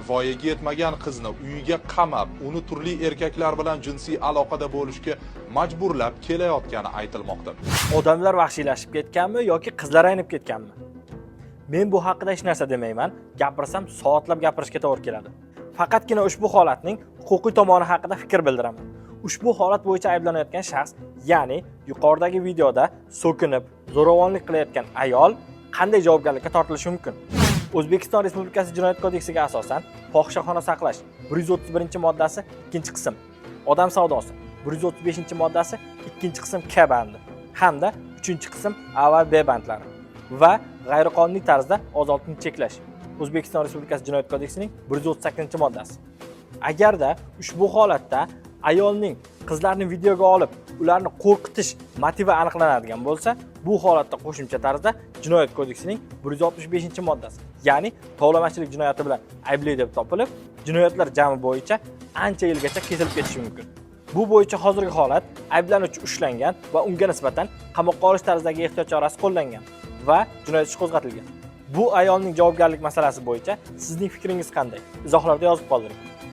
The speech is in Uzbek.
voyaga yetmagan qizni uyiga qamab, uni turli erkaklar bilan jinsiy aloqada bo'lishga majburlab kelayotgani aytilmoqda. Odamlar vahshiylashib ketganmi yoki qizlar aynib ketganmi? Men bu haqida hech narsa demayman, gapirsam soatlab gapirishga to'g'ri keladi. Faqatgina ushbu holatning huquqiy tomoni haqida fikr bildiraman. Ushbu holat bo'yicha ayblanayotgan shaxs, ya'ni yuqoridagi videoda so'kinib, zo'ravonlik qilayotgan ayol qanday javobgarlikka tortilishi mumkin? O'zbekiston Respublikasi Jinoyat kodeksiga asosan fohishaxona saqlash 131-moddasi 2-qism, odam savdosi 135-moddasi 2-qism K bandi hamda 3-qism A va B bandlari va g'ayriqonuniy tarzda ozodlikni cheklash O'zbekiston Respublikasi Jinoyat kodeksining 138-moddasi. Agarda ushbu holatda ayolning qizlarni videoga olib, ularni qo'rqitish motivi aniqlanadigan bo'lsa, bu holatda qo'shimcha tarzda Jinoyat kodeksining 165-moddasi, ya'ni tovlamachilik jinoyati bilan aybli deb topilib, jinoyatlar jami bo'yicha ancha yilgacha kesilib ketishi mumkin. Bu bo'yicha hozirgi holat ayblanuvchi ushlangan va unga nisbatan qamoqqa olish tarzidagi ehtiyot chorasi qo'llangan va jinoyat ishi qo'zg'atilgan. Bu ayolning javobgarlik masalasi bo'yicha sizning fikringiz qanday? Izohlarda yozib qoldiring.